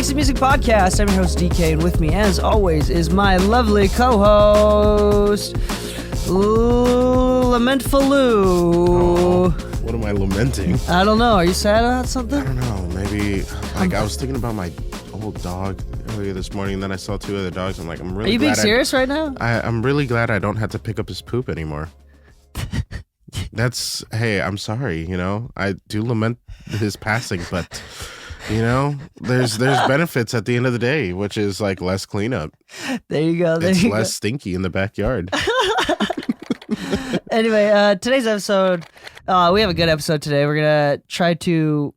Mix the Music Podcast. I'm your host, Dee Kei, and with me, as always, is my lovely co-host, Lamentful Lu. What am I lamenting? I don't know. Are you sad about something? I don't know. Maybe, I was thinking about my old dog earlier this morning, and then I saw two other dogs. I'm like, I'm really Are you being serious right now? I'm really glad I don't have to pick up his poop anymore. Hey, I'm sorry, I do lament his passing, but, there's benefits at the end of the day, which is like less cleanup. There you go. It's less stinky in the backyard. Anyway, today's episode, we have a good episode today. We're going to try to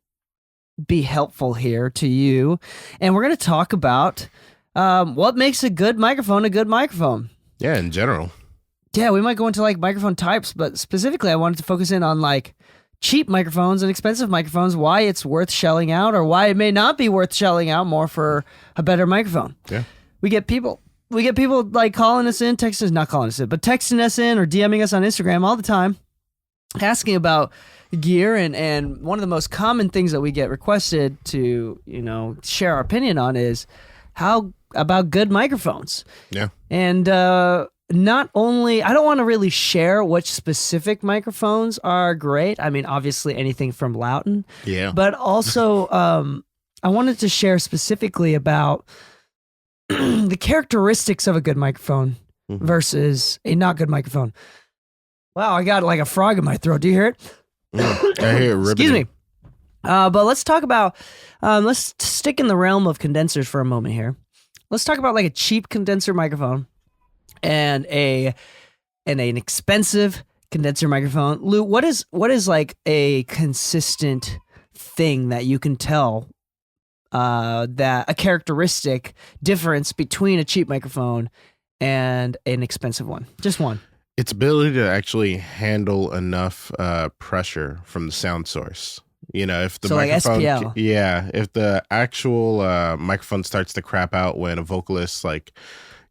be helpful here to you, and we're going to talk about what makes a good microphone a good microphone. Yeah, in general. Yeah, we might go into like microphone types, but specifically I wanted to focus in on like cheap microphones and expensive microphones, why it's worth shelling out or why it may not be worth shelling out more for a better microphone. Yeah. We get people like calling us in, texting us in or DMing us on Instagram all the time, asking about gear, and one of the most common things that we get requested to, share our opinion on is how about good microphones. Yeah. And not only, I don't want to really share which specific microphones are great. I mean, obviously anything from Loughton. Yeah. But also, I wanted to share specifically about the characteristics of a good microphone versus a not good microphone. Wow, I got like a frog in my throat. Do you hear it? I hear it ripping. Excuse me. But let's talk about, let's stick in the realm of condensers for a moment here. Let's talk about like a cheap condenser microphone and an expensive condenser microphone. Lou, what is like a consistent thing that you can tell that a characteristic difference between a cheap microphone and an expensive one? Just one. Its ability to actually handle enough pressure from the sound source. If the microphone, like SPL. Yeah, if the actual microphone starts to crap out when a vocalist like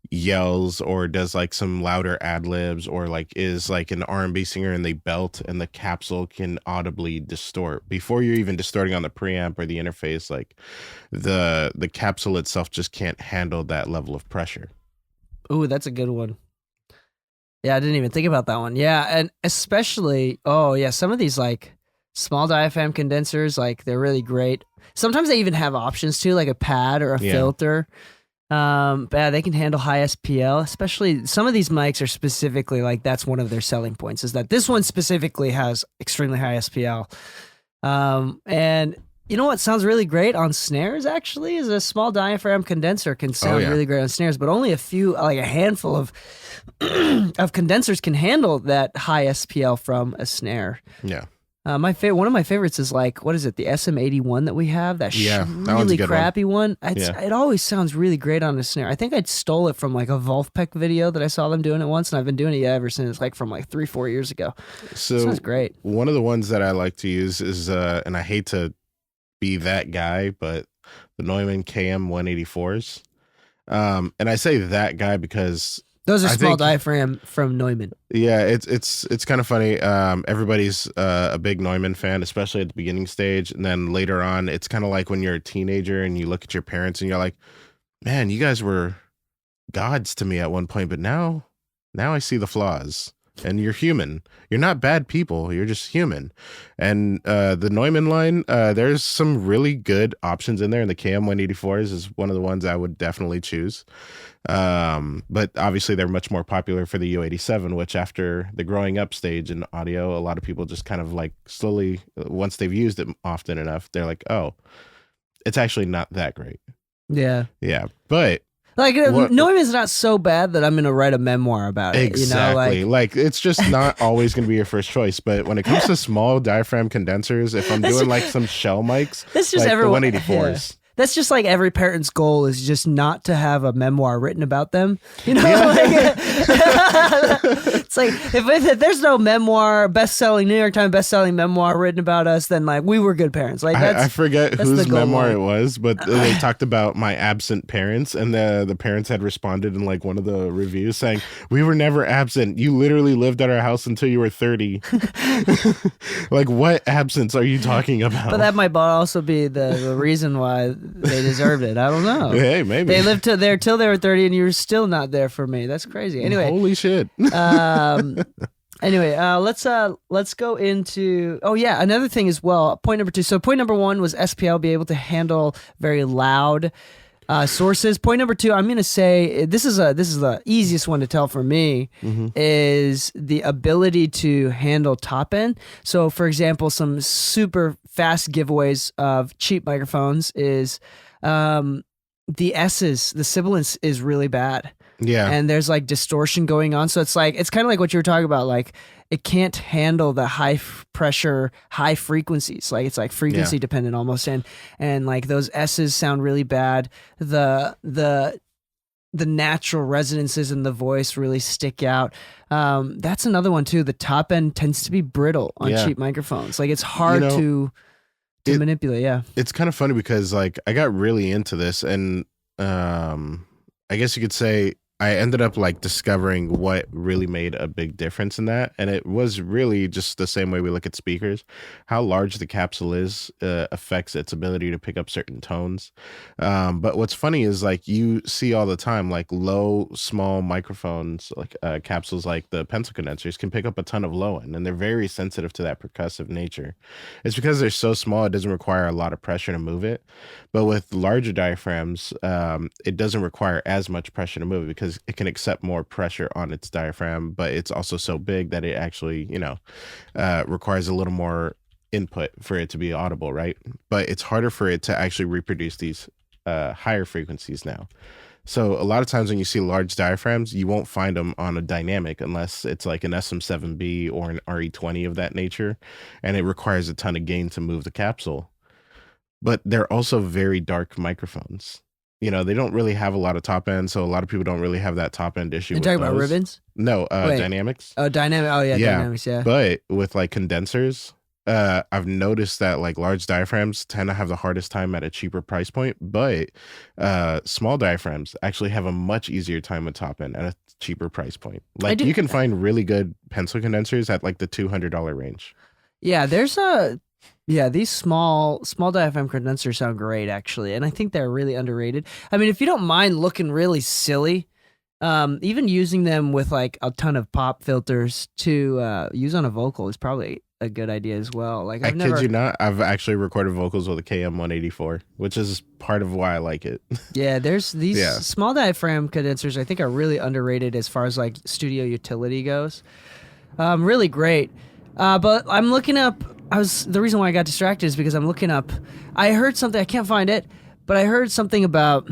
yells or does like some louder ad libs, or like is like an R&B singer and they belt and the capsule can audibly distort before you're even distorting on the preamp or the interface, like the capsule itself just can't handle that level of pressure. Ooh, that's a good one. Yeah, I didn't even think about that one. Yeah, and especially, some of these like small diaphragm condensers, like they're really great. Sometimes they even have options too, like a pad or a filter. But yeah, they can handle high SPL, especially some of these mics are specifically like, that's one of their selling points, is that this one specifically has extremely high SPL. And you know what sounds really great on snares actually is a small diaphragm condenser can sound really great on snares, but only a handful of of condensers can handle that high SPL from a snare. Yeah. One of my favorites is like, what is it? The SM81 that we have, that really crappy one. It always sounds really great on a snare. I think I stole it from like a Wolfpack video that I saw them doing it once, and I've been doing it ever since, like from like 3-4 years ago. So it sounds great. One of the ones that I like to use is, and I hate to be that guy, but the Neumann KM184s. And I say that guy because those are small diaphragm from Neumann. Yeah, it's kind of funny. Everybody's a big Neumann fan, especially at the beginning stage, and then later on, it's kind of like when you're a teenager and you look at your parents and you're like, "Man, you guys were gods to me at one point, but now I see the flaws." And you're human. You're not bad people. You're just human. And the Neumann line, there's some really good options in there. And the KM184s is one of the ones I would definitely choose. But obviously they're much more popular for the U87, which after the growing up stage in audio, a lot of people just kind of like slowly, once they've used it often enough, they're like, oh, it's actually not that great. Yeah. Yeah. But like, Neumann's not so bad that I'm going to write a memoir about it. Exactly. Like it's just not always going to be your first choice. But when it comes to small diaphragm condensers, if I'm doing like some shell mics, that's just like everyone, the 184s. Yeah. That's just like every parent's goal is just not to have a memoir written about them. It's like if there's no memoir, New York Times best-selling memoir written about us, then like we were good parents. Like I forget whose memoir it was, but they talked about my absent parents, and the parents had responded in like one of the reviews saying, "We were never absent. You literally lived at our house until you were 30." Like, what absence are you talking about? But that might also be the reason why they deserved it. I don't know. Hey, maybe They lived till they were 30, and you're still not there for me. That's crazy. Anyway, holy shit. Anyway, let's go into another thing as well. Point number 2. So point number 1 was SPL be able to handle very loud sources. Point number 2, I'm gonna say this is the easiest one to tell for me, is the ability to handle top end. So for example, some super fast giveaways of cheap microphones is the S's, the sibilance is really bad. Yeah. And there's like distortion going on. So it's kind of like what you were talking about. Like it can't handle the high pressure, high frequencies. Like it's like frequency dependent almost. And like those S's sound really bad. The natural resonances in the voice really stick out. That's another one too. The top end tends to be brittle on cheap microphones. Like it's hard to manipulate. Yeah. It's kind of funny because like I got really into this, and I guess you could say I ended up like discovering what really made a big difference in that. And it was really just the same way we look at speakers. How large the capsule is affects its ability to pick up certain tones. But what's funny is like you see all the time, like small microphones, like capsules like the pencil condensers can pick up a ton of low end, and they're very sensitive to that percussive nature. It's because they're so small, it doesn't require a lot of pressure to move it. But with larger diaphragms, it doesn't require as much pressure to move it because it can accept more pressure on its diaphragm, but it's also so big that it actually, requires a little more input for it to be audible, right? But it's harder for it to actually reproduce these higher frequencies now. So a lot of times when you see large diaphragms, you won't find them on a dynamic unless it's like an SM7B or an RE20 of that nature, and it requires a ton of gain to move the capsule. But they're also very dark microphones. They don't really have a lot of top end, so a lot of people don't really have that top end issue. You're talking about ribbons? No, dynamics. Oh, dynamic. Oh, yeah, dynamics, yeah. But with like condensers, I've noticed that like large diaphragms tend to have the hardest time at a cheaper price point, but small diaphragms actually have a much easier time with top end at a cheaper price point. Like you can find really good pencil condensers at like the $200 range. Yeah, these small diaphragm condensers sound great, actually, and I think they're really underrated. I mean, if you don't mind looking really silly, even using them with like a ton of pop filters to use on a vocal is probably a good idea as well. Like I kid you not, I've actually recorded vocals with a KM184, which is part of why I like it. Yeah, there's these small diaphragm condensers I think are really underrated as far as like studio utility goes. Really great. But I'm looking up. The reason why I got distracted is because I'm looking up. I heard something. I can't find it, but I heard something about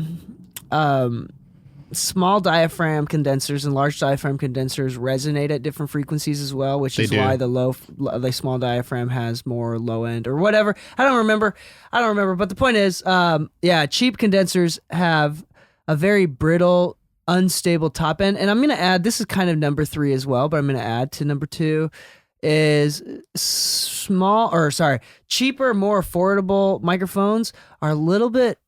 small diaphragm condensers and large diaphragm condensers resonate at different frequencies as well, which is why the small diaphragm has more low end or whatever. I don't remember. But the point is, cheap condensers have a very brittle, unstable top end. And I'm going to add. This is kind of number 3 as well, but I'm going to add to number 2. Is cheaper, more affordable microphones are a little bit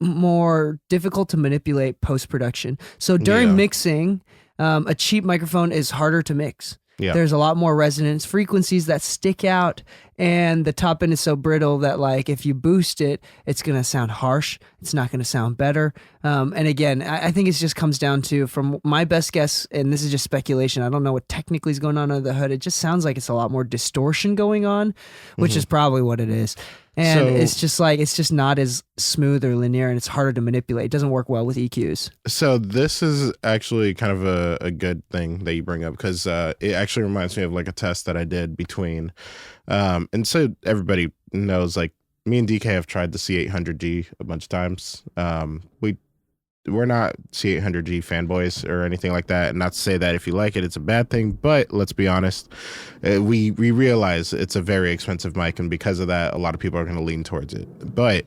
more difficult to manipulate post-production. So during mixing, a cheap microphone is harder to mix. Yeah. There's a lot more resonance frequencies that stick out, and the top end is so brittle that like if you boost it, it's going to sound harsh. It's not going to sound better. And again, I think it just comes down to, from my best guess, and this is just speculation, I don't know what technically is going on under the hood. It just sounds like it's a lot more distortion going on, which is probably what it is. And it's just not as smooth or linear, and it's harder to manipulate. It doesn't work well with EQs. So this is actually kind of a good thing that you bring up, because it actually reminds me of like a test that I did between, and so everybody knows, like me and Dee Kei have tried the C800G a bunch of times. We're not C800G fanboys or anything like that. And not to say that if you like it, it's a bad thing. But let's be honest, we realize it's a very expensive mic. And because of that, a lot of people are going to lean towards it. But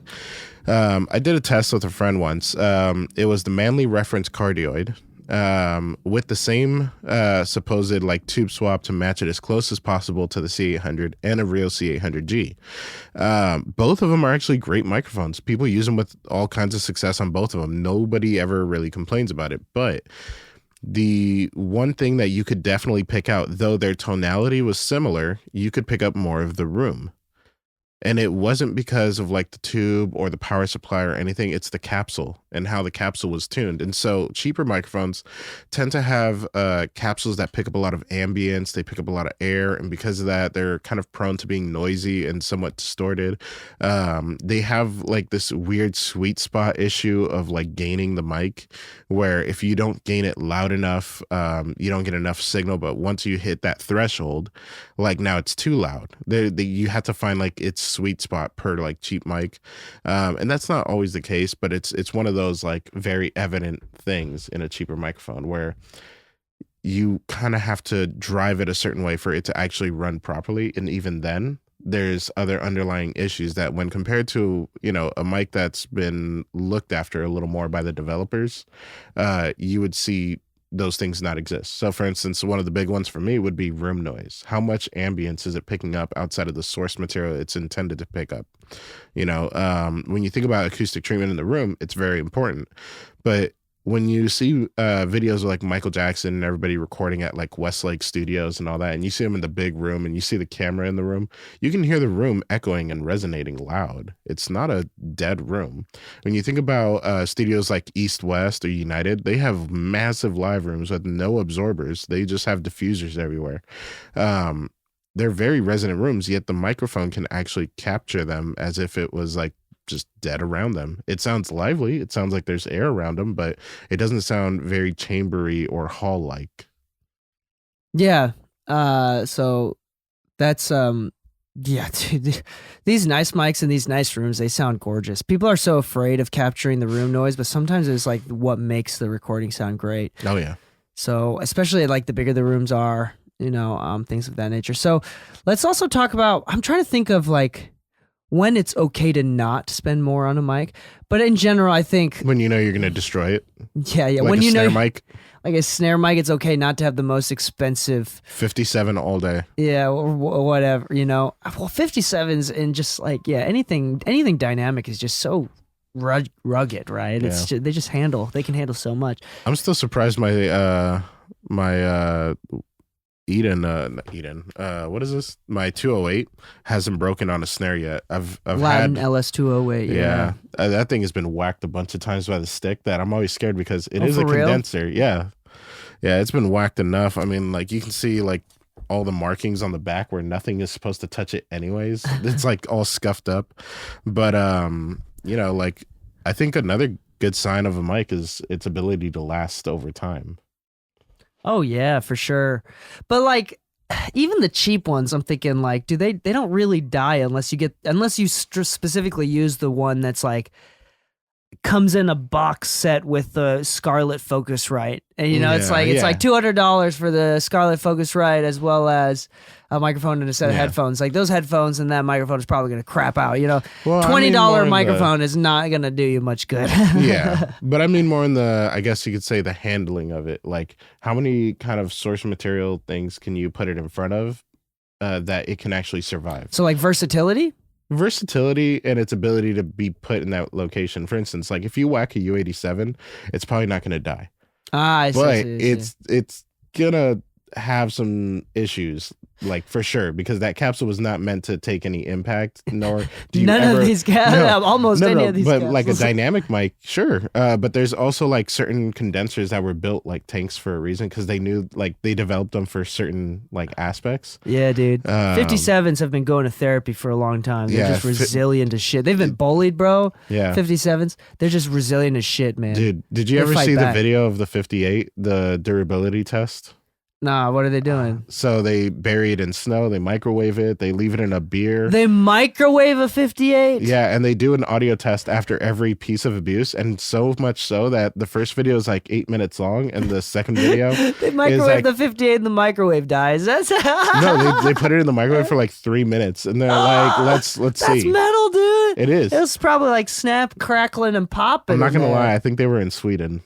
I did a test with a friend once. It was the Manley Reference Cardioid with the same supposed like tube swap to match it as close as possible to the C800 and a real C800G. Both of them are actually great microphones. People use them with all kinds of success on both of them. Nobody ever really complains about it. But the one thing that you could definitely pick out, though their tonality was similar, you could pick up more of the room. And it wasn't because of like the tube or the power supply or anything. It's the capsule and how the capsule was tuned. And so cheaper microphones tend to have capsules that pick up a lot of ambience. They pick up a lot of air. And because of that, they're kind of prone to being noisy and somewhat distorted. They have like this weird sweet spot issue of like gaining the mic, where if you don't gain it loud enough, you don't get enough signal. But once you hit that threshold, like now it's too loud. You have to find like its sweet spot per like cheap mic, and that's not always the case, but it's one of those like very evident things in a cheaper microphone where you kind of have to drive it a certain way for it to actually run properly. And even then, there's other underlying issues that when compared to, you know, a mic that's been looked after a little more by the developers, you would see those things not exist. So for instance, one of the big ones for me would be room noise. How much ambience is it picking up outside of the source material it's intended to pick up? You know, when you think about acoustic treatment in the room, it's very important. But when you see videos of like Michael Jackson and everybody recording at like Westlake Studios and all that, and you see them in the big room and you see the camera in the room, you can hear the room echoing and resonating loud. It's not a dead room. When you think about studios like East West or United, they have massive live rooms with no absorbers. They just have diffusers everywhere. They're very resonant rooms, yet the microphone can actually capture them as if it was like just dead around them. It sounds lively. It sounds like there's air around them, but it doesn't sound very chambery or hall-like. Yeah. So that's yeah, dude, these nice mics in these nice rooms, they sound gorgeous. People are so afraid of capturing the room noise, but sometimes it's like what makes the recording sound great. Oh yeah. So especially like the bigger the rooms are, you know, things of that nature. So let's also talk about, I'm trying to think of like when it's okay to not spend more on a mic, but in general, I think when you know you're going to destroy it. Yeah, yeah. Like when a you snare know, mic. Like a snare mic, it's okay not to have the most expensive 57 all day. Yeah, or whatever, you know. Well, 57s and just like anything dynamic is just so rugged, right? Yeah. It's just, they can handle so much. I'm still surprised my what is this? My 208 hasn't broken on a snare yet. I've Latin had LS208. Yeah, that thing has been whacked a bunch of times by the stick that I'm always scared because it is a for real? condenser. Yeah, it's been whacked enough. I mean, like you can see like all the markings on the back where nothing is supposed to touch it anyways. It's like all scuffed up. But you know, like I think another good sign of a mic is its ability to last over time. Oh yeah, for sure. But like even the cheap ones, I'm thinking like, they don't really die unless you specifically use the one that's like comes in a box set with the Scarlett Focusrite, and you know it's like $200 for the Scarlett Focusrite as well as a microphone and a set of headphones. Like those headphones and that microphone is probably going to crap out. You know, well, $20 microphone is not going to do you much good. Yeah, but I mean more in the, I guess you could say the handling of it. Like how many kind of source material things can you put it in front of that it can actually survive? So like versatility and its ability to be put in that location. For instance, like if you whack a U87, it's probably not going to die. I see, but it's gonna have some issues, like for sure, because that capsule was not meant to take any impact. Nor do you of these almost any of these. But capsules. like a dynamic mic, sure. But there's also like certain condensers that were built like tanks for a reason because they knew like they developed them for certain like aspects. Yeah, dude. 57s have been going to therapy for a long time. They're just resilient as shit. They've been bullied, bro. Yeah. 57s, they're just resilient as shit, man. Dude, did you ever see the video of the 58, the durability test? Nah, what are they doing? So they bury it in snow, they microwave it, they leave it in a beer. They microwave a 58? Yeah, and they do an audio test after every piece of abuse, and so much so that the first video is like 8 minutes long, and the second video they microwave the 58 and the microwave dies. That's No, they put it in the microwave for like 3 minutes, and they're like, let's see. That's metal, dude. It is. It was probably like snap, crackling, and popping. I'm not gonna lie, I think they were in Sweden.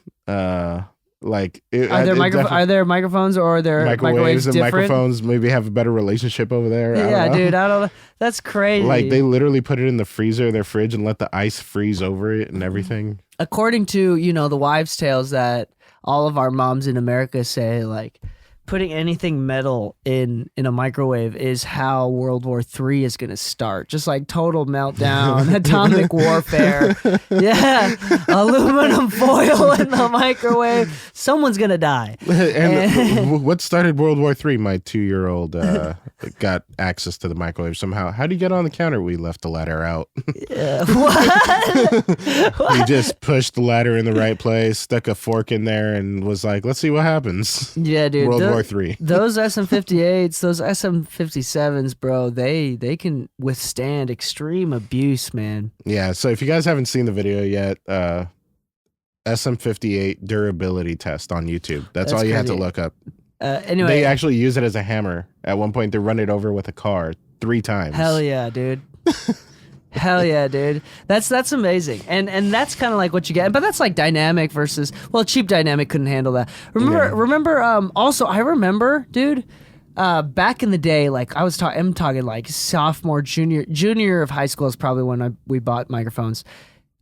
Like are there microphones or are there microwaves and different? Microphones maybe have a better relationship over there? Yeah, dude, I don't know. That's crazy. Like they literally put it in the freezer, their fridge, and let the ice freeze over it and everything. According to the wives' tales that all of our moms in America say, like putting anything metal in a microwave is how World War III is going to start. Just like total meltdown, atomic warfare. Yeah, aluminum foil in the microwave. Someone's going to die. And what started World War III? My 2-year-old got access to the microwave somehow. How do you get on the counter? We left the ladder out. What? He just pushed the ladder in the right place, stuck a fork in there, and was like, let's see what happens. Yeah, dude. World War III. Those SM58s, those SM57s, bro, they can withstand extreme abuse, man. Yeah, so if you guys haven't seen the video yet, SM58 durability test on YouTube. That's all you have to look up. Anyway, they actually use it as a hammer. At one point, they run it over with a car 3 times. Hell yeah, dude. Hell yeah, dude. That's amazing. And that's kind of like what you get. But that's like dynamic versus, well, cheap dynamic couldn't handle that. Remember also I remember, dude, back in the day, like I'm talking like sophomore, junior of high school is probably when we bought microphones.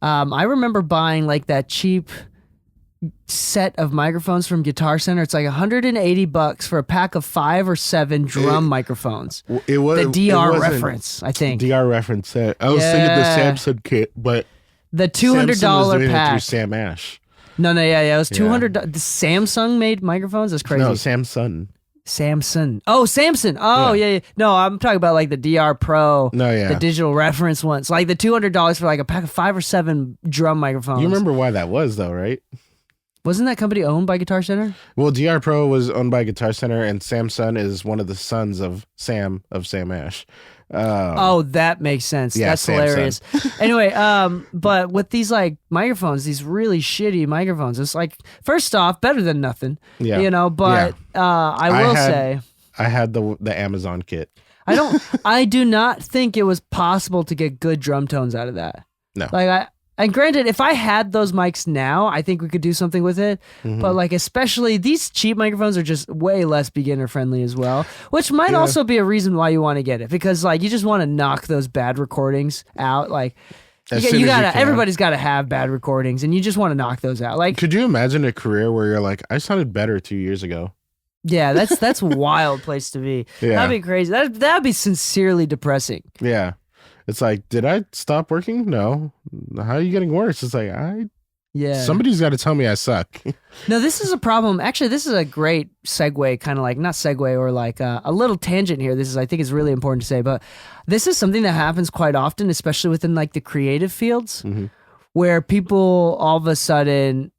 I remember buying like that cheap set of microphones from Guitar Center. It's like $180 for a pack of 5 or 7 drum microphones. It was the DR reference, I think. DR reference set. I was thinking the Samsung kit, but the $200 pack through Sam Ash. No, yeah, it was $200. The Samsung made microphones. That's crazy. No, Samsung. Samson. Oh, Samson. Oh, yeah. No, I'm talking about like the DR Pro. No, yeah. The digital reference ones. Like the $200 for like a pack of 5 or 7 drum microphones. You remember why that was, though, right? Wasn't that company owned by Guitar Center? Well, DR Pro was owned by Guitar Center, and Samson is one of the sons of Sam Ash. Oh, that makes sense. Yeah, that's Samson. hilarious. Anyway, but with these like microphones, these really shitty microphones, it's like, first off, better than nothing. Yeah. You know, but I will say I had the Amazon kit. I do not think it was possible to get good drum tones out of that. No. And granted, if I had those mics now, I think we could do something with it. Mm-hmm. But like, especially these cheap microphones are just way less beginner friendly as well, which might also be a reason why you want to get it, because like you just want to knock those bad recordings out. Like everybody's got to have bad recordings, and you just want to knock those out. Like, could you imagine a career where you're like, I sounded better 2 years ago? Yeah, that's a wild place to be. Yeah. That'd be crazy. That'd be sincerely depressing. Yeah. It's like, did I stop working? No. How are you getting worse? It's like, somebody's got to tell me I suck. No, this is a problem. Actually, this is a great segue, kind of like, not segue, or like a little tangent here. I think it's really important to say, but this is something that happens quite often, especially within like the creative fields, where people all of a sudden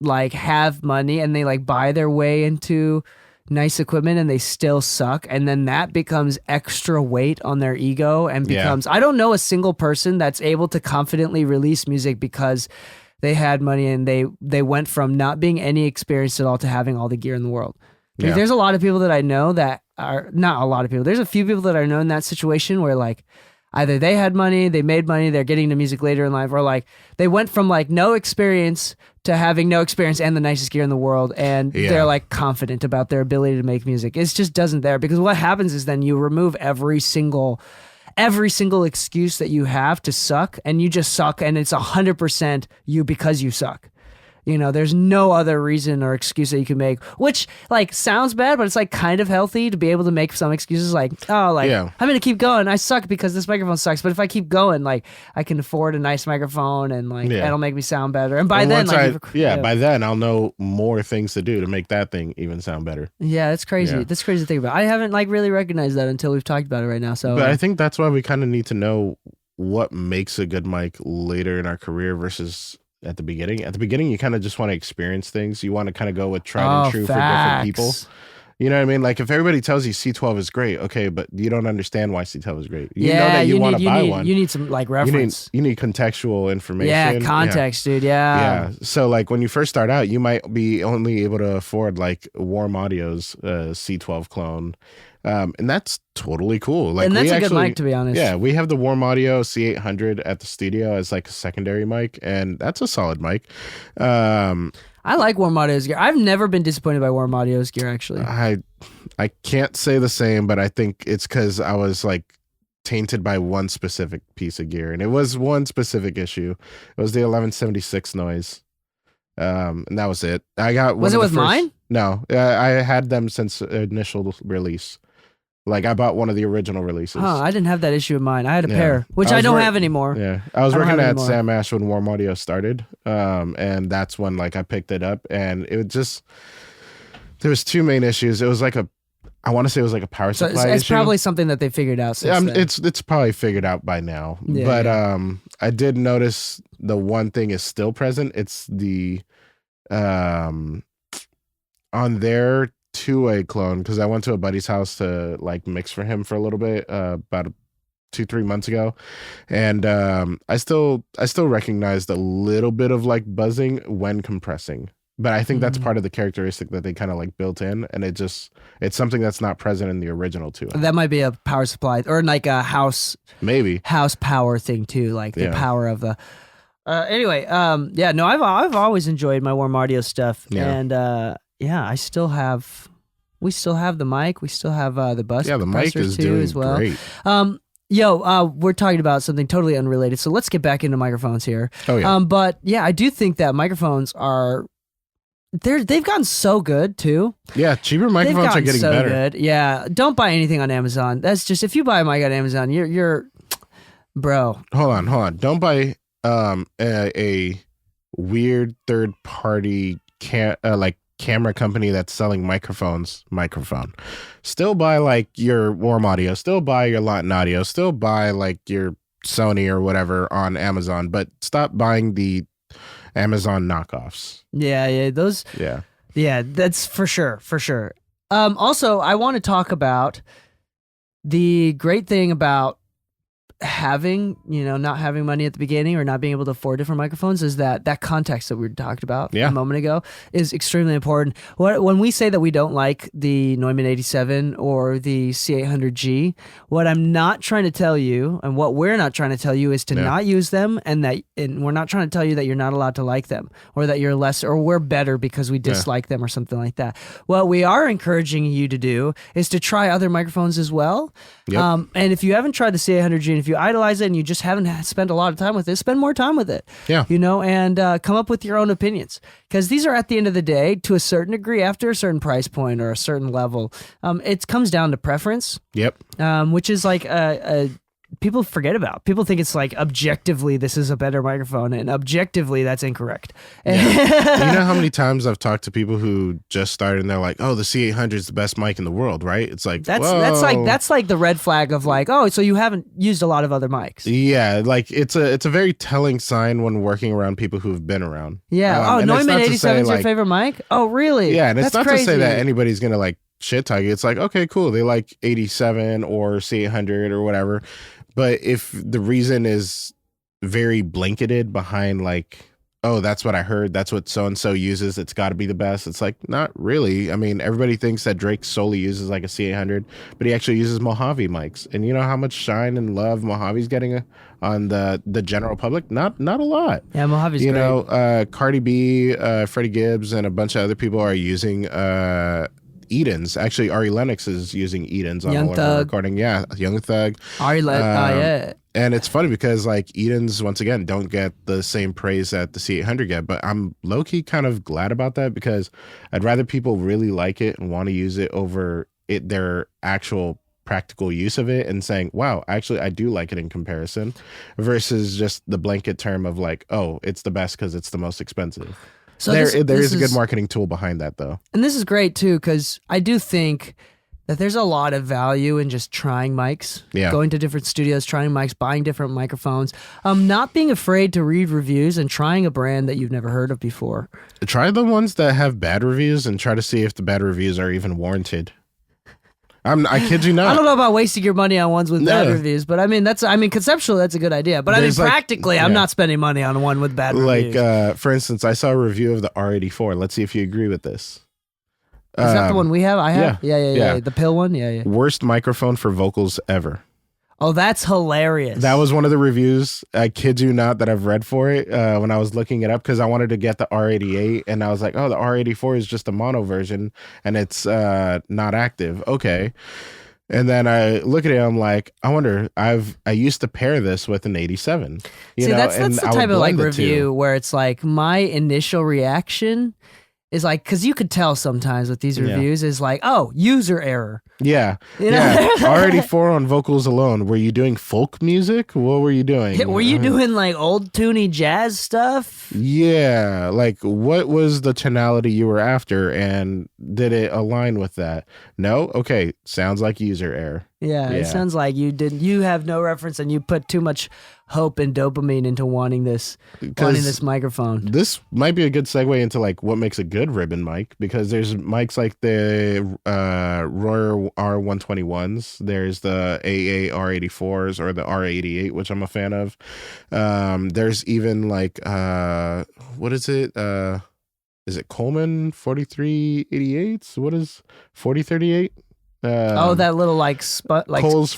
like have money and they like buy their way into nice equipment and they still suck, and then that becomes extra weight on their ego and becomes I don't know a single person that's able to confidently release music because they had money and they went from not being any experienced at all to having all the gear in the world. Like, there's a lot of people that I know that are not a lot of people. There's a few people that I know in that situation where like either they had money, they made money, they're getting to music later in life, or like they went from like no experience to having no experience and the nicest gear in the world, and they're like confident about their ability to make music. It just doesn't there, because what happens is then you remove every single excuse that you have to suck, and you just suck, and it's 100% you because you suck. You know, there's no other reason or excuse that you can make, which like sounds bad, but it's like kind of healthy to be able to make some excuses like, I'm going to keep going. I suck because this microphone sucks. But if I keep going, like I can afford a nice microphone and like it'll make me sound better. And by then, by then I'll know more things to do to make that thing even sound better. Yeah, that's crazy. Yeah. That's crazy to think about. I haven't like really recognized that until we've talked about it right now. So, but I think that's why we kind of need to know what makes a good mic later in our career versus at the beginning. At the beginning, you kind of just want to experience things. You want to kind of go with tried and true for different people. You know what I mean? Like if everybody tells you C12 is great, okay, but you don't understand why C12 is great. You know that you want to buy one. You need some like reference. You need contextual information. Yeah, context, dude. Yeah. So like when you first start out, you might be only able to afford like Warm Audio's C12 clone. And that's totally cool. Like, and that's a good mic, to be honest. Yeah, we have the Warm Audio C800 at the studio as like a secondary mic, and that's a solid mic. I like Warm Audio's gear. I've never been disappointed by Warm Audio's gear, actually. I can't say the same, but I think it's because I was like tainted by one specific piece of gear, and it was one specific issue. It was the 1176 noise. And that was it. I got. Was it with mine? No, I had them since initial release. Like I bought one of the original releases. Huh, I didn't have that issue in mine. I had a Yeah. pair, which I don't have anymore. Yeah, I was I don't working have at anymore. Sam Ash when Warm Audio started, and that's when like I picked it up, and it was just there was two main issues. It was like I want to say it was like a power So supply it's issue. probably something that they figured out since then. It's probably figured out by now. Yeah, but yeah. I did notice the one thing is still present. It's the on their two-way clone, because I went to a buddy's house to like mix for him for a little bit about 2-3 months ago, and I still recognized a little bit of like buzzing when compressing, but I think that's part of the characteristic that they kind of like built in, and it's something that's not present in the original too. That might be a power supply or like a house power thing too, like the power of the anyway, no, I've always enjoyed my Warm Audio stuff, and I still have we still have the mic, we still have the bus the mic is doing as well. great. We're talking about something totally unrelated, so let's get back into microphones here. Oh yeah. But yeah, I do think that microphones they've gotten so good too. Yeah, cheaper microphones are getting so better. Good. Yeah, don't buy anything on Amazon. That's just, if you buy a mic on Amazon, you're bro. Hold on. Don't buy a weird third party camera company that's selling microphone. Still buy like your Warm Audio, still buy your Lawton Audio, still buy like your Sony or whatever on Amazon, but stop buying the Amazon knockoffs. Yeah, those. Yeah, that's for sure. Also, I want to talk about the great thing about not having money at the beginning or not being able to afford different microphones is that context that we talked about a moment ago is extremely important. When we say that we don't like the Neumann 87 or the C800G, what I'm not trying to tell you, and what we're not trying to tell you, is to not use them, and we're not trying to tell you that you're not allowed to like them, or that you're less, or we're better because we dislike them or something like that. What we are encouraging you to do is to try other microphones as well. And if you haven't tried the C800G, and if you idolize it and you just haven't spent a lot of time with it, spend more time with it. And come up with your own opinions, because these are, at the end of the day, to a certain degree, after a certain price point or a certain level, it comes down to preference. Which is like people forget about. People think it's like objectively this is a better microphone, and objectively that's incorrect. You know how many times I've talked to people who just started and they're like, "Oh, the C800 is the best mic in the world," right? It's like that's like the red flag of like, "Oh, so you haven't used a lot of other mics." Yeah, like it's a very telling sign when working around people who've been around. Yeah. Neumann 87 is your favorite mic? Oh, really? Yeah, and it's that's not crazy. to say that anybody's gonna like shit talk you. It's like, okay, cool, they like 87 or C800 or whatever. But if the reason is very blanketed behind like, oh, that's what I heard, that's what so-and-so uses, it's got to be the best. It's like, not really. I mean, everybody thinks that Drake solely uses like a C800, but he actually uses Mojave mics. And you know how much shine and love Mojave's getting on the general public? Not a lot. Yeah, Mojave's great. You know, Cardi B, Freddie Gibbs, and a bunch of other people are using Edens. Actually, Ari Lennox is using Edens on Young all of the Thug. recording. Yeah, Young Thug. Ari Lennox. And it's funny because like Edens, once again, don't get the same praise that the C800 get, but I'm low-key kind of glad about that, because I'd rather people really like it and want to use it over their actual practical use of it and saying, wow, actually I do like it in comparison, versus just the blanket term of like, oh, it's the best because it's the most expensive. So there is a good marketing tool behind that, though. And this is great, too, because I do think that there's a lot of value in just trying mics, going to different studios, trying mics, buying different microphones, not being afraid to read reviews and trying a brand that you've never heard of before. Try the ones that have bad reviews and try to see if the bad reviews are even warranted. I kid you not. I don't know about wasting your money on ones with bad reviews, but I mean, conceptually, that's a good idea. But I mean, practically, I'm not spending money on one with bad reviews. Like, for instance, I saw a review of the R84. Let's see if you agree with this. Is that the one we have? I have? Yeah. The pill one? Yeah. Worst microphone for vocals ever. Oh, that's hilarious. That was one of the reviews, I kid you not, that I've read for it when I was looking it up, because I wanted to get the R88, and I was like, oh, the R84 is just a mono version, and it's not active. Okay. And then I look at it, I'm like, I wonder, I used to pair this with an 87. That's the type of like review where it's like, my initial reaction is like, because you could tell sometimes with these reviews is like, oh, user error. Yeah. You know? Yeah. RE84 on vocals alone. Were you doing folk music? What were you doing? Were you doing like old toony jazz stuff? Yeah. Like, what was the tonality you were after, and did it align with that? No? Okay. Sounds like user error. Yeah, it sounds like you have no reference, and you put too much hope and dopamine into wanting this microphone. This might be a good segue into like what makes a good ribbon mic, because there's mics like the Royer R121s, there's the AA R84s or the R88, which I'm a fan of. There's even like what is it? Is it Coleman 4388s? What is 4038? That little like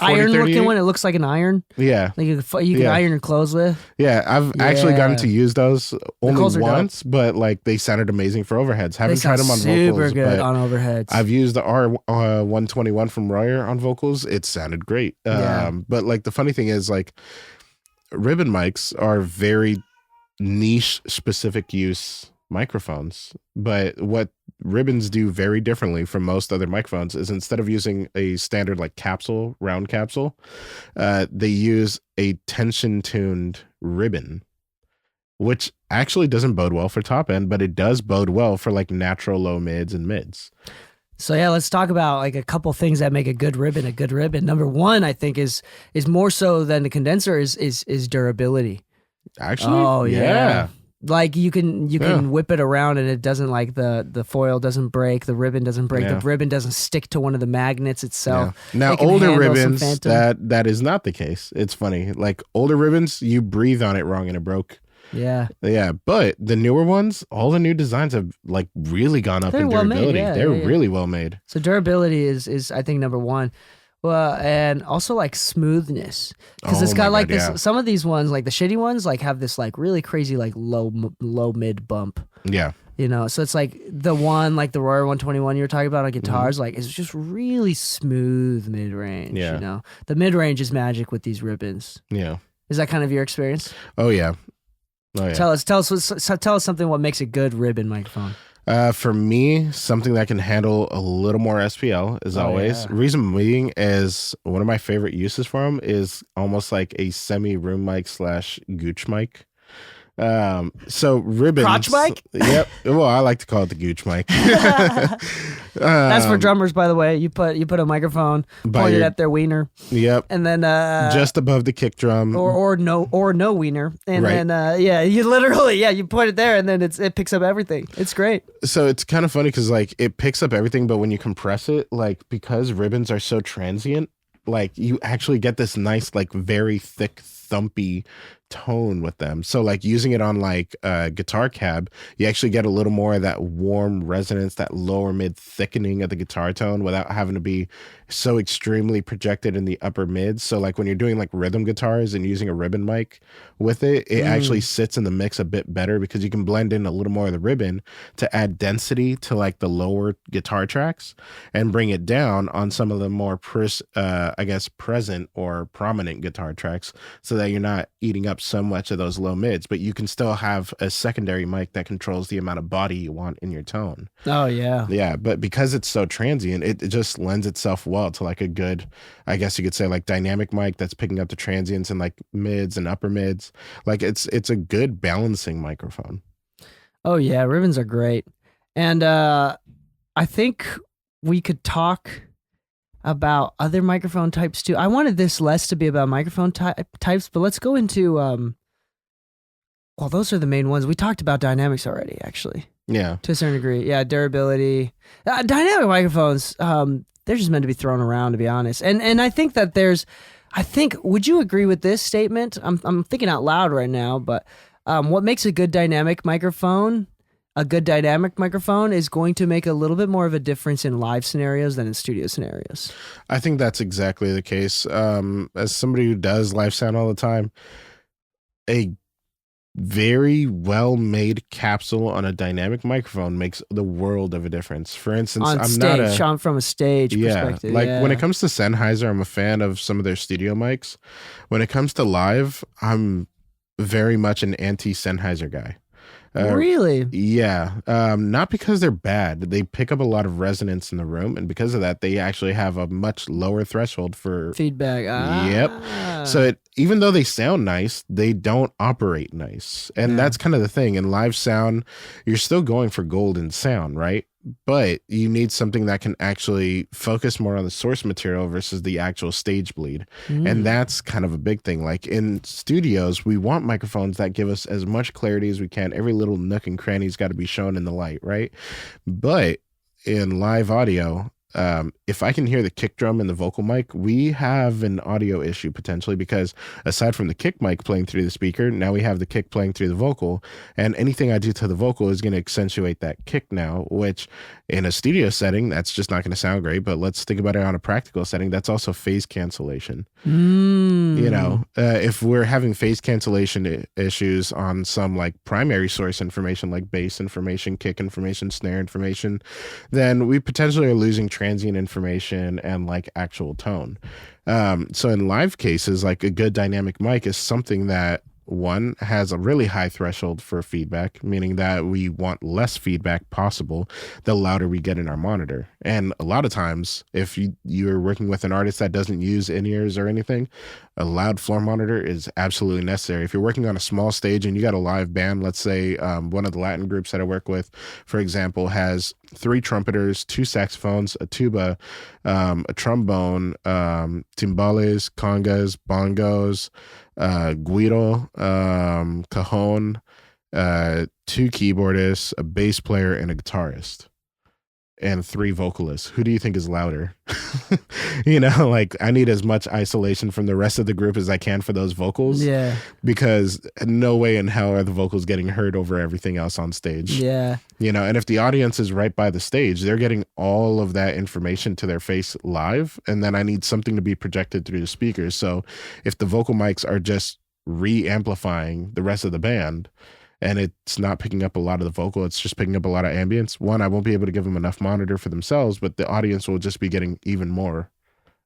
iron looking one. It looks like an iron. Yeah, like you can iron your clothes with. Yeah, I've actually gotten to use those only once, but like they sounded amazing for overheads. Haven't tried them on vocals. Super good on overheads. I've used the R121 from Royer on vocals. It sounded great. But like the funny thing is, like, ribbon mics are very niche specific use microphones, but what ribbons do very differently from most other microphones is, instead of using a standard like round capsule, they use a tension tuned ribbon, which actually doesn't bode well for top end, but it does bode well for like natural low mids and mids. So yeah, let's talk about like a couple things that make a good ribbon a good ribbon. Number one, I think is more so than the condenser is durability. Actually, oh yeah. Like you can whip it around and it doesn't, like the foil doesn't break, the ribbon doesn't break, the ribbon doesn't stick to one of the magnets itself. Now older ribbons, that is not the case. It's funny. Like older ribbons, you breathe on it wrong and it broke. Yeah. But the newer ones, all the new designs have like really gone up in durability. They're really well made. So durability is I think number one. Well, and also like smoothness, because it's got like this. Some of these ones, like the shitty ones, like have this like really crazy like low mid bump. Yeah, you know. So it's like the one like the Royer 121 you were talking about on guitars, like it's just really smooth mid range. Yeah, you know, the mid range is magic with these ribbons. Yeah, is that kind of your experience? Oh yeah. Tell us something. What makes a good ribbon microphone? For me, something that can handle a little more SPL is always. Reason being is one of my favorite uses for them is almost like a semi room mic / gooch mic. So ribbons. Crotch mic? Yep. Well, I like to call it the gooch mic. That's for drummers, by the way. You put a microphone pointed at their wiener. Yep. And then just above the kick drum. Or no wiener. And then you literally you point it there and then it picks up everything. It's great. So it's kind of funny because like it picks up everything, but when you compress it, like because ribbons are so transient, like you actually get this nice like very thick thumpy tone with them. So like using it on like a guitar cab, you actually get a little more of that warm resonance, that lower mid thickening of the guitar tone without having to be so extremely projected in the upper mids. So like when you're doing like rhythm guitars and using a ribbon mic with it, it actually sits in the mix a bit better because you can blend in a little more of the ribbon to add density to like the lower guitar tracks and bring it down on some of the more present or prominent guitar tracks, so that you're not eating up so much of those low mids, but you can still have a secondary mic that controls the amount of body you want in your tone. Oh yeah. Yeah, but because it's so transient, it just lends itself well to like a good, I guess you could say, like dynamic mic that's picking up the transients and like mids and upper mids. Like it's a good balancing microphone. Oh yeah, ribbons are great. And I think we could talk about other microphone types too. I wanted this less to be about microphone types, but let's go into well, those are the main ones. We talked about dynamics already, actually. Yeah. To a certain degree. Yeah, durability. Dynamic microphones, they're just meant to be thrown around, to be honest. And I think that would you agree with this statement? I'm thinking out loud right now, but what makes a good dynamic microphone? A good dynamic microphone is going to make a little bit more of a difference in live scenarios than in studio scenarios. I think that's exactly the case. As somebody who does live sound all the time, a very well-made capsule on a dynamic microphone makes the world of a difference. For instance, I'm from a stage perspective. When it comes to Sennheiser, I'm a fan of some of their studio mics. When it comes to live, I'm very much an anti-Sennheiser guy. Really? Yeah. Not because they're bad. They pick up a lot of resonance in the room, and because of that, they actually have a much lower threshold for feedback. Yep. So even though they sound nice, they don't operate nice. And that's kind of the thing. In live sound, you're still going for golden sound, right? But you need something that can actually focus more on the source material versus the actual stage bleed. And that's kind of a big thing. Like in studios, we want microphones that give us as much clarity as we can. Every little nook and cranny's got to be shown in the light, right? But in live audio, if I can hear the kick drum and the vocal mic, we have an audio issue potentially, because aside from the kick mic playing through the speaker, now we have the kick playing through the vocal, and anything I do to the vocal is going to accentuate that kick now, which in a studio setting, that's just not going to sound great. But let's think about it on a practical setting. That's also phase cancellation. You know, if we're having phase cancellation issues on some like primary source information, like bass information, kick information, snare information, then we potentially are losing transient information and like actual tone. So in live cases, like a good dynamic mic is something that one has a really high threshold for feedback, meaning that we want less feedback possible the louder we get in our monitor. And a lot of times, if you're working with an artist that doesn't use in-ears or anything, a loud floor monitor is absolutely necessary. If you're working on a small stage and you got a live band, let's say one of the Latin groups that I work with, for example, has 3 trumpeters, 2 saxophones, a tuba, a trombone, timbales, congas, bongos, guiro, cajon, 2 keyboardists, a bass player, and a guitarist, and 3 vocalists. Who do you think is louder? You know, like I need as much isolation from the rest of the group as I can for those vocals. Yeah. Because no way in hell are the vocals getting heard over everything else on stage. Yeah. You know, and if the audience is right by the stage, they're getting all of that information to their face live. And then I need something to be projected through the speakers. So if the vocal mics are just re-amplifying the rest of the band, and it's not picking up a lot of the vocal, it's just picking up a lot of ambience, one, I won't be able to give them enough monitor for themselves, but the audience will just be getting even more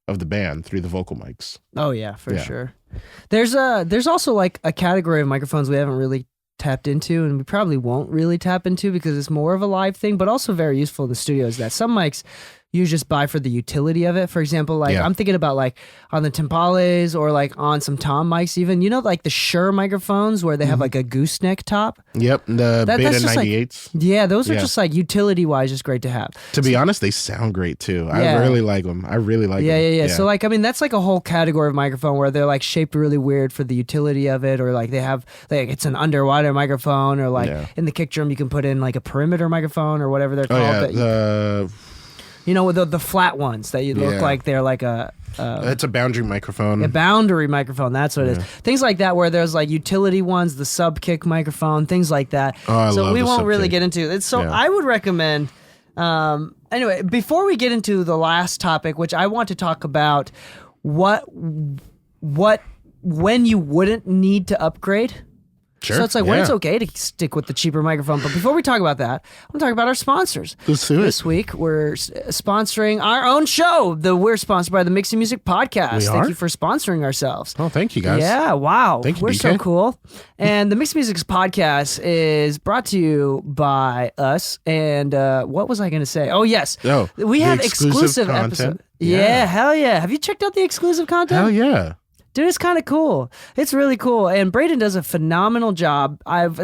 of the band through the vocal mics. Oh yeah, for sure. There's also like a category of microphones we haven't really tapped into, and we probably won't really tap into because it's more of a live thing, but also very useful in the studio, is that some mics you just buy for the utility of it. For example, like I'm thinking about like on the timbales or like on some tom mics even, you know, like the Shure microphones where they have like a gooseneck top. Yep, the Beta 98s. Like, yeah, those are just like utility wise just great to have. To be honest, they sound great too. I really like them. I really like them. Yeah. So like, I mean, that's like a whole category of microphone where they're like shaped really weird for the utility of it, or like they have like it's an underwater microphone, or like in the kick drum you can put in like a perimeter microphone or whatever they're called. You know, the flat ones that you look like they're like a... it's a boundary microphone. A boundary microphone, that's what it is. Things like that where there's like utility ones, the sub-kick microphone, things like that. So we won't really get into it. So I would recommend... anyway, before we get into the last topic, which I want to talk about when you wouldn't need to upgrade... Sure. So it's like when it's okay to stick with the cheaper microphone. But before we talk about that, I'm going to talk about our sponsors. This week, we're sponsoring our own show. We're sponsored by the Mixing Music Podcast. Thank you for sponsoring ourselves. Oh, thank you, guys. Yeah, wow. Thank you, we're DK. so cool. And the Mixing Music Podcast is brought to you by us. And what was I going to say? Oh, yes. We have exclusive episodes. Yeah, hell yeah. Have you checked out the exclusive content? Hell yeah. Dude, it's kind of cool. It's really cool. And Braden does a phenomenal job. I've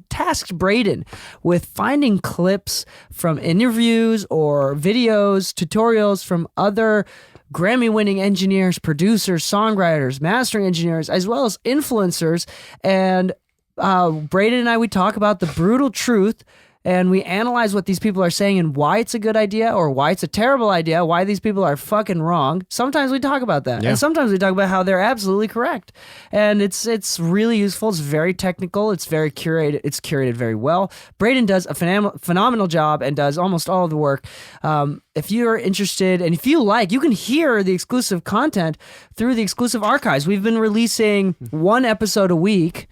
tasked Braden with finding clips from interviews or videos, tutorials from other Grammy-winning engineers, producers, songwriters, mastering engineers, as well as influencers. And Braden and I, we talk about the brutal truth, and we analyze what these people are saying and why it's a good idea or why it's a terrible idea, why these people are fucking wrong. Sometimes we talk about that. And sometimes we talk about how they're absolutely correct. And it's really useful. It's very technical. It's very curated. It's curated very well. Braden does a phenomenal job and does almost all of the work. If you're interested and if you like, you can hear the exclusive content through the exclusive archives. We've been releasing one episode a week,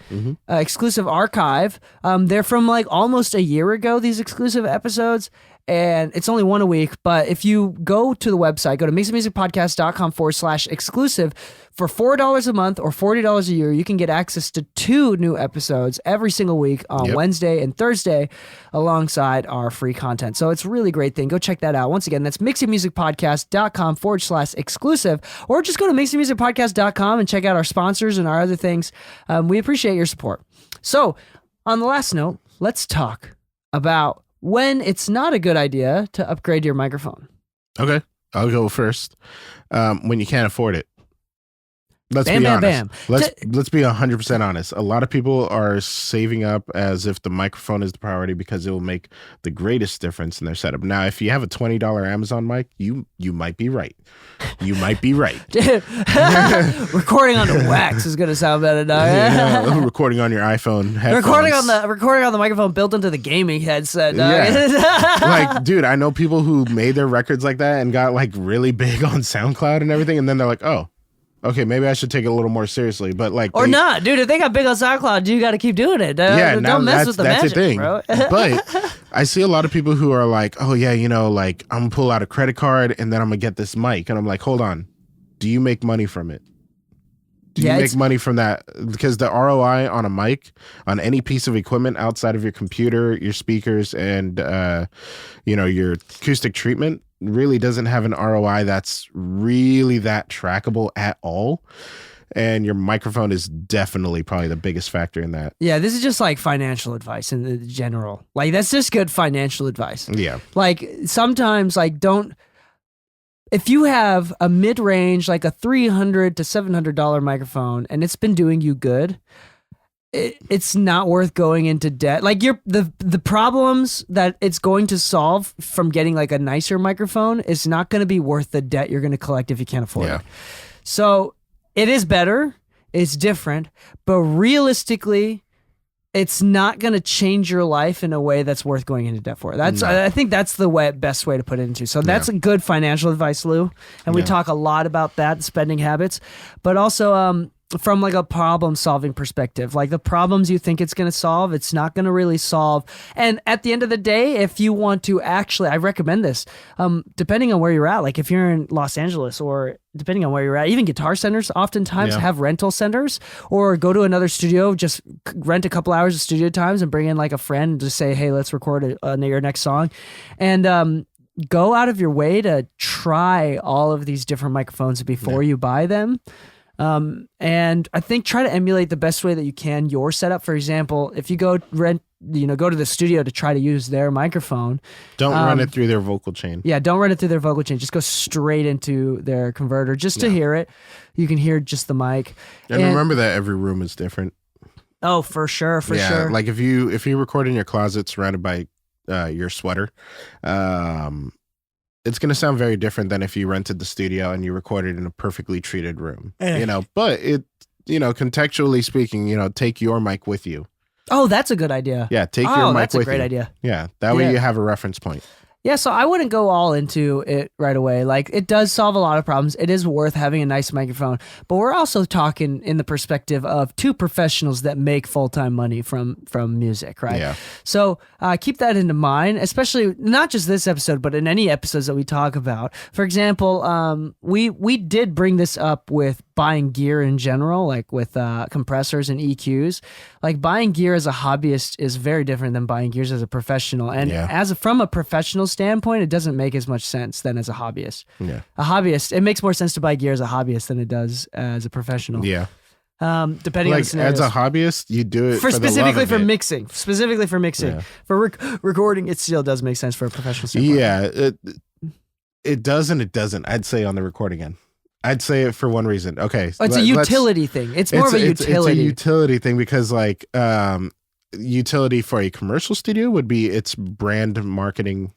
exclusive archive. They're from like almost a year ago, these exclusive episodes. and it's only one a week. But if you go to the website, go to mixingmusicpodcast.com/exclusive for $4 a month or $40 a year, you can get access to 2 new episodes every single week on Wednesday and Thursday alongside our free content. So it's a really great thing. Go check that out. Once again, that's mixingmusicpodcast.com/exclusive, or just go to mixingmusicpodcast.com and check out our sponsors and our other things. We appreciate your support. So on the last note, let's talk about when it's not a good idea to upgrade your microphone. Okay, I'll go first. When you can't afford it. Let's bam, be bam, honest. bam. Let's be 100% honest. A lot of people are saving up as if the microphone is the priority because it will make the greatest difference in their setup. Now, if you have a $20 Amazon mic, you might be right. You might be right. Recording on the wax is gonna sound better now. Recording on your iPhone headphones. Recording on the microphone built into the gaming headset. Like, dude, I know people who made their records like that and got like really big on SoundCloud and everything, and then they're like, oh, okay, maybe I should take it a little more seriously, but like, not, dude. If they got big on SoundCloud, you got to keep doing it. Don't mess with the magic, bro. But I see a lot of people who are like, oh yeah, like I'm gonna pull out a credit card and then I'm gonna get this mic, and I'm like, hold on, do you make money from it? Do you make money from that? Because the ROI on a mic, on any piece of equipment outside of your computer, your speakers, and your acoustic treatment, really doesn't have an ROI that's really that trackable at all. And your microphone is definitely probably the biggest factor in that. Yeah, this is just like financial advice in the general. Like, that's just good financial advice. Yeah. Like, sometimes, like, if you have a mid-range, like a $300 to $700 microphone, and it's been doing you good, it's not worth going into debt. Like, the problems that it's going to solve from getting like a nicer microphone is not going to be worth the debt you're going to collect if you can't afford it. So it is better, it's different, but realistically, it's not going to change your life in a way that's worth going into debt for. I think that's the best way to put it into. So that's a good financial advice, Lou. And we talk a lot about that, spending habits, but also from like a problem solving perspective, like the problems you think it's going to solve, it's not going to really solve. And at the end of the day, if you want to actually, I recommend this, depending on where you're at, like if you're in Los Angeles or depending on where you're at, even Guitar Centers oftentimes have rental centers, or go to another studio, just rent a couple hours of studio times and bring in like a friend and just say, hey, let's record your next song. And, go out of your way to try all of these different microphones before you buy them. And I think try to emulate the best way that you can your setup. For example, if you go to the studio to try to use their microphone, don't run it through their vocal chain. Yeah, don't run it through their vocal chain. Just go straight into their converter just to hear it. You can hear just the mic. And remember that every room is different. Oh, for sure, sure. Like if you record in your closet surrounded by your sweater, it's going to sound very different than if you rented the studio and you recorded in a perfectly treated room, but contextually speaking, take your mic with you. Oh, that's a good idea. Yeah. Take your mic with you. That's a great idea. Yeah. That way you have a reference point. Yeah, so I wouldn't go all into it right away. Like, it does solve a lot of problems. It is worth having a nice microphone. But we're also talking in the perspective of 2 professionals that make full-time money from music, right? Yeah. So keep that into mind, especially not just this episode, but in any episodes that we talk about. For example, we did bring this up with buying gear in general, like with compressors and EQs. Like, buying gear as a hobbyist is very different than buying gears as a professional. And from a professional standpoint, it doesn't make as much sense than as a hobbyist. Yeah. A hobbyist, it makes more sense to buy gear as a hobbyist than it does as a professional. Yeah. Depending on the scenarios. As a hobbyist, you do it specifically for mixing. Yeah. For recording, it still does make sense for a professional standpoint. Yeah, it does and it doesn't. I'd say on the recording end. I'd say it for one reason. Okay. It's a utility thing. It's more of a utility. It's a utility thing because like utility for a commercial studio would be its brand marketing,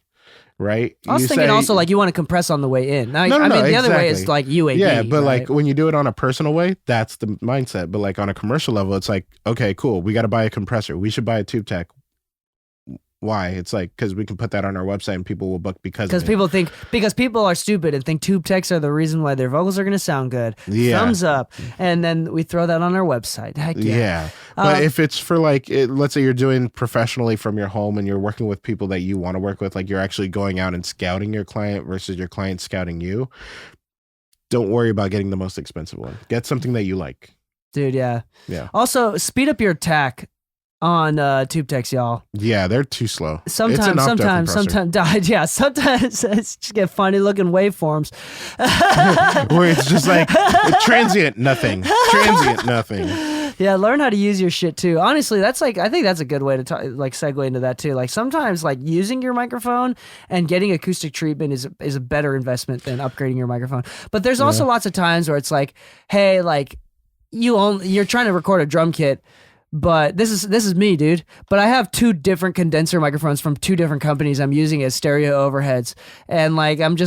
right? I was thinking also like you want to compress on the way in. Now, the other way is like UAD. Yeah, but right? like when you do it on a personal way, that's the mindset. But like on a commercial level, it's like, okay, cool. We got to buy a compressor. We should buy a tube tech. Why? It's like, because we can put that on our website and people will book because of it. Because people are stupid and think tube techs are the reason why their vocals are going to sound good. Yeah. Thumbs up. And then we throw that on our website. Heck yeah. Yeah. But if it's for like, let's say you're doing professionally from your home and you're working with people that you want to work with, like you're actually going out and scouting your client versus your client scouting you, don't worry about getting the most expensive one. Get something that you like. Dude, yeah. Yeah. Also, speed up your attack on tube techs, y'all. Yeah, they're too slow. Sometimes it's just get funny looking waveforms. Where it's just like transient nothing. Yeah, learn how to use your shit too. Honestly, I think that's a good way to segue into that too. Like sometimes like using your microphone and getting acoustic treatment is a better investment than upgrading your microphone. But there's also lots of times where it's like, hey, like you're trying to record a drum kit. But this is me, dude. But I have 2 different condenser microphones from 2 different companies I'm using as stereo overheads. And like I'm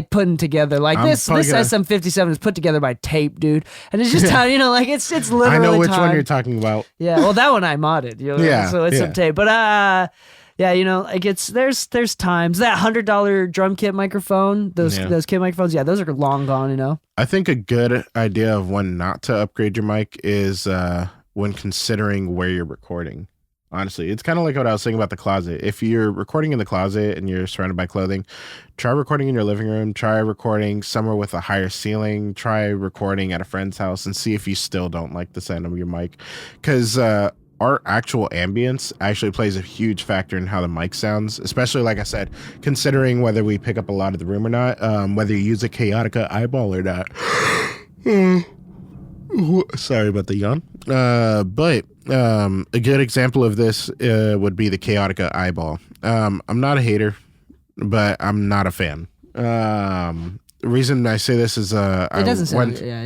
putting together like this SM57 is put together by tape, dude. And it's just how, like it's literally I know which time. one you're talking about. Yeah, well that one I modded, so it's some tape. But yeah, like there's times that $100 drum kit microphone, those kit microphones, those are long gone, I think a good idea of when not to upgrade your mic is when considering where you're recording. Honestly, it's kind of like what I was saying about the closet. If you're recording in the closet and you're surrounded by clothing, try recording in your living room, try recording somewhere with a higher ceiling, try recording at a friend's house and see if you still don't like the sound of your mic. Because our actual ambience actually plays a huge factor in how the mic sounds, especially, like I said, considering whether we pick up a lot of the room or not, whether you use a Chaotica eyeball or not. Sorry about the yawn. But a good example of this would be the Chaotica eyeball. I'm not a hater, but I'm not a fan. The reason I say this is it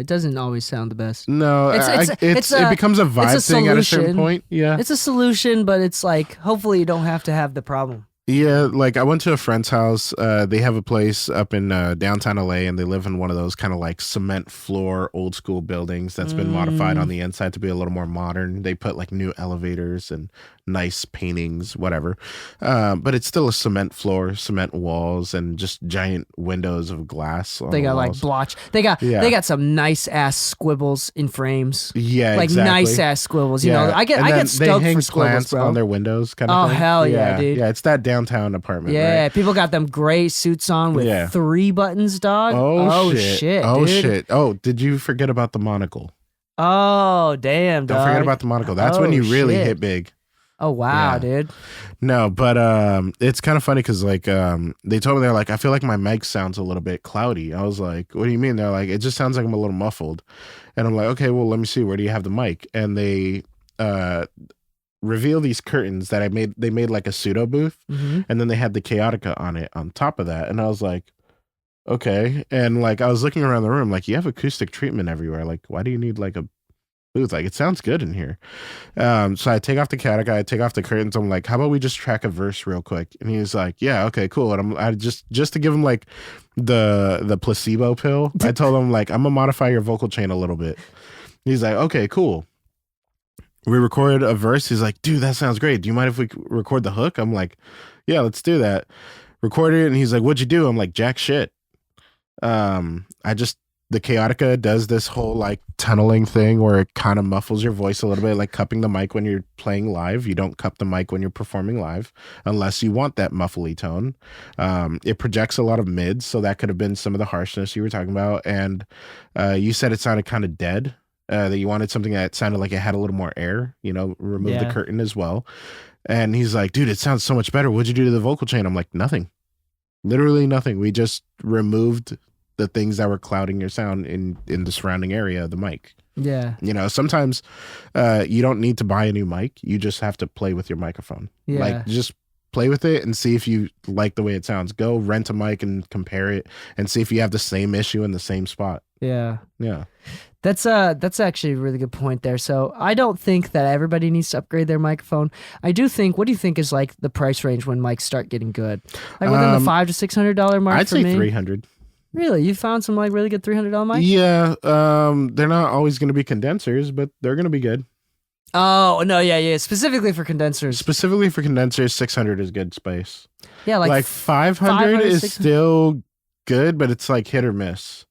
doesn't always sound the best. No, it becomes a vibe thing at a certain point. Yeah, it's a solution, but it's like hopefully you don't have to have the problem. Yeah, like I went to a friend's house. They have a place up in downtown LA, and they live in one of those kind of like cement floor, old school buildings that's been modified on the inside to be a little more modern. They put like new elevators and nice paintings, whatever. But it's still a cement floor, cement walls, and just giant windows of glass. They got like blotch. They got some nice ass squibbles in frames. Yeah, like exactly. Nice ass squibbles. You know, I get stoked for squibbles, bro. On their windows, kind of. Oh thing. hell yeah, dude. Yeah, it's that downtown apartment. Yeah, right? People got them gray suits on with 3 buttons, dog. Oh shit. Oh dude. shit. Oh, did you forget about the monocle? Oh damn, dog. Don't forget about the monocle. That's when you really hit big. Oh wow, dude. No, but it's kind of funny because like they told me, they're like, I feel like my mic sounds a little bit cloudy. I was like, what do you mean? They're like, it just sounds like I'm a little muffled. And I'm like, okay, well, let me see. Where do you have the mic? And they reveal these curtains that they made like a pseudo booth, and then they had the Chaotica on it on top of that. And I was like, okay. And like I was looking around the room, like, you have acoustic treatment everywhere. Like, why do you need like a booth? Like, it sounds good in here. So I take off the Chaotica, I take off the curtains. I'm like, how about we just track a verse real quick? And he's like, yeah, okay, cool. And I just to give him like the placebo pill, I told him like, I'm gonna modify your vocal chain a little bit. He's like, okay, cool. We recorded a verse. He's like, dude, that sounds great. Do you mind if we record the hook? I'm like, yeah, let's do that. Recorded it, and he's like, what'd you do? I'm like, jack shit. The Chaotica does this whole like tunneling thing where it kind of muffles your voice a little bit, like cupping the mic when you're playing live. You don't cup the mic when you're performing live unless you want that muffly tone. It projects a lot of mids, so that could have been some of the harshness you were talking about. And you said it sounded kind of dead. That you wanted something that sounded like it had a little more air, remove the curtain as well. And he's like, dude, it sounds so much better. What'd you do to the vocal chain? I'm like, nothing. Literally nothing. We just removed the things that were clouding your sound in the surrounding area of the mic. Yeah. Sometimes you don't need to buy a new mic. You just have to play with your microphone. Yeah. Like, just play with it and see if you like the way it sounds. Go rent a mic and compare it and see if you have the same issue in the same spot. Yeah. Yeah. That's actually a really good point there. So I don't think that everybody needs to upgrade their microphone. I do think, what do you think is like the price range when mics start getting good? Like within the $500 to $600 mark. I'd say $300. Really? You found some like really good $300 mics? Yeah. They're not always going to be condensers, but they're going to be good. Oh no, yeah, specifically for condensers. Specifically for condensers, 600 is good space. Yeah, like 500 is 600. still good, but it's like hit or miss.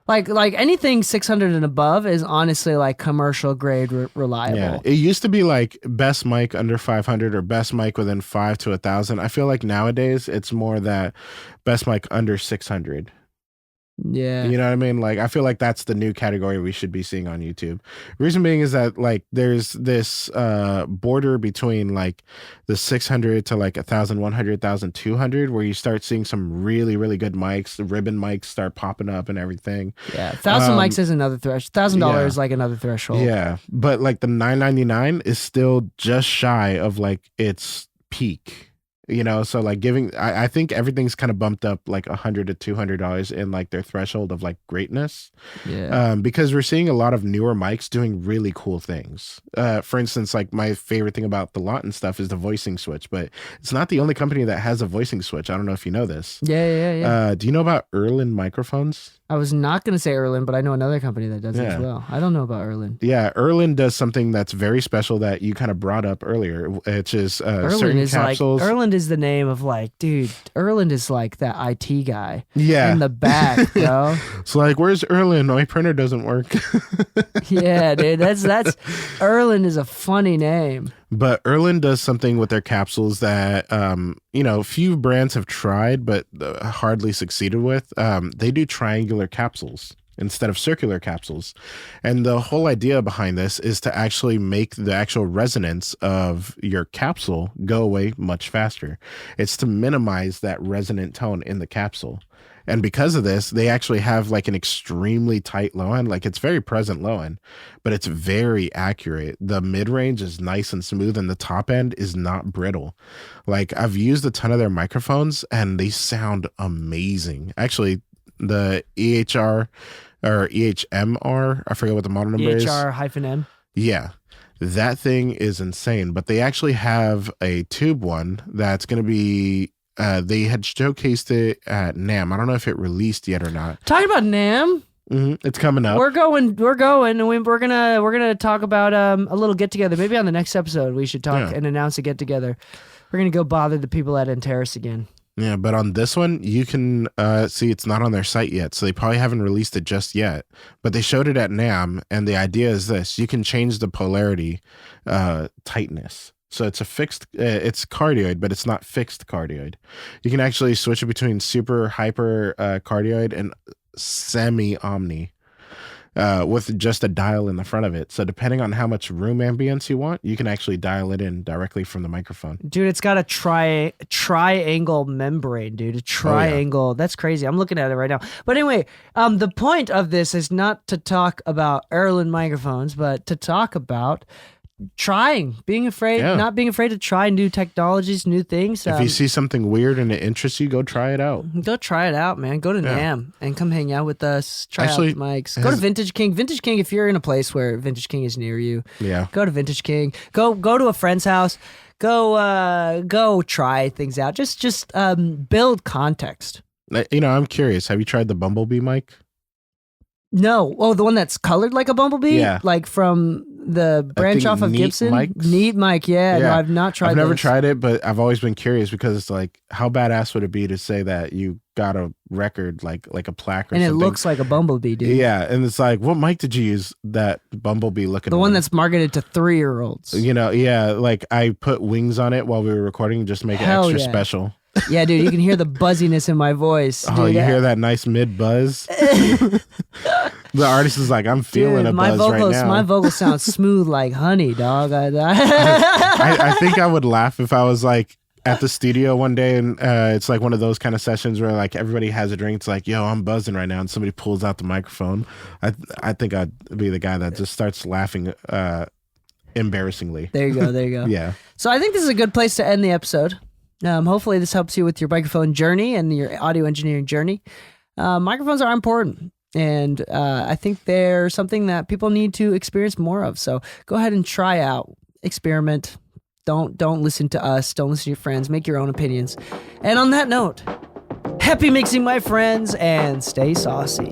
Like anything 600 and above is honestly like commercial grade reliable. Yeah, it used to be like best mic under 500 or best mic within 5 to 1,000. I feel like nowadays it's more that best mic under 600. Yeah. You know what I mean? Like, I feel like that's the new category we should be seeing on YouTube. Reason being is that like there's this border between like the 600 to like 1,100, 1,200 where you start seeing some really, really good mics. The ribbon mics start popping up and everything. Yeah. 1,000 mics is another threshold. $1,000 is like another threshold. Yeah. But like the $999 is still just shy of like its peak. You know, so like I think everything's kind of bumped up like $100 to $200 in like their threshold of like greatness. Yeah. Because we're seeing a lot of newer mics doing really cool things. For instance, like my favorite thing about the Lawton stuff is the voicing switch, but it's not the only company that has a voicing switch. I don't know if you know this. Yeah. Do you know about Erlen microphones? I was not going to say Erlen, but I know another company that does it as well. I don't know about Erlen. Yeah, Erlen does something that's very special that you kind of brought up earlier, which is certain capsules. Like, Erlen is the name of like, dude, Erlen is like that IT guy. Yeah. In the back, bro. It's like, where's Erlen? My printer doesn't work. Yeah, dude, that's Erlen is a funny name. But Erlen does something with their capsules that, few brands have tried, but hardly succeeded with. They do triangular capsules instead of circular capsules. And the whole idea behind this is to actually make the actual resonance of your capsule go away much faster. It's to minimize that resonant tone in the capsule. And because of this, they actually have like an extremely tight low end. Like it's very present low end, but it's very accurate. The mid range is nice and smooth, and the top end is not brittle. Like I've used a ton of their microphones, and they sound amazing. Actually, the EHR or EHMR, I forget what the model number is. EHR-M. Yeah. That thing is insane. But they actually have a tube one that's going to be. They had showcased it at NAMM. I don't know if it released yet or not. Talking about NAMM, it's coming up. We're going, and we're gonna talk about a little get together. Maybe on the next episode we should talk and announce a get together. We're gonna go bother the people at Interis again. Yeah, but on this one, you can see it's not on their site yet, so they probably haven't released it just yet. But they showed it at NAMM, and the idea is this: you can change the polarity tightness. So it's a fixed, it's cardioid, but it's not fixed cardioid. You can actually switch it between super hyper cardioid and semi omni with just a dial in the front of it. So depending on how much room ambience you want, you can actually dial it in directly from the microphone. Dude, it's got a triangle membrane, dude. A triangle. Oh, yeah. That's crazy. I'm looking at it right now. But anyway, the point of this is not to talk about Erlen microphones, but to talk about not being afraid to try new technologies, new things. If you see something weird and it interests you, go try it out. Go try it out, man. Go to NAMM and come hang out with us. Try out the mics. Go to Vintage King. Vintage King, if you're in a place where Vintage King is near you, go to Vintage King. Go to a friend's house. Go try things out. Just build context. I'm curious. Have you tried the Bumblebee mic? No. Oh, the one that's colored like a bumblebee? Yeah. Like from the branch off of Gibson? Neat mic, yeah. No, I've not tried I've never tried it, but I've always been curious because it's like, how badass would it be to say that you got a record like a plaque or something? And it looks like a bumblebee, dude. Yeah, and it's like, what mic did you use that bumblebee looking? The one that's marketed to 3-year-olds. Like I put wings on it while we were recording just to make it extra special. Yeah, dude, you can hear the buzziness in my voice. Oh, dude, you hear that nice mid buzz? The artist is like, I'm feeling a buzz right now. My vocals sound smooth like honey, dog. I think I would laugh if I was like at the studio one day and it's like one of those kind of sessions where like everybody has a drink. It's like, yo, I'm buzzing right now, and somebody pulls out the microphone. I think I'd be the guy that just starts laughing embarrassingly. There you go. Yeah. So I think this is a good place to end the episode. Hopefully this helps you with your microphone journey and your audio engineering journey. Microphones are important, and I think they're something that people need to experience more of. So go ahead and try out, experiment. Don't listen to us. Don't listen to your friends. Make your own opinions. And on that note, happy mixing, my friends, and stay saucy.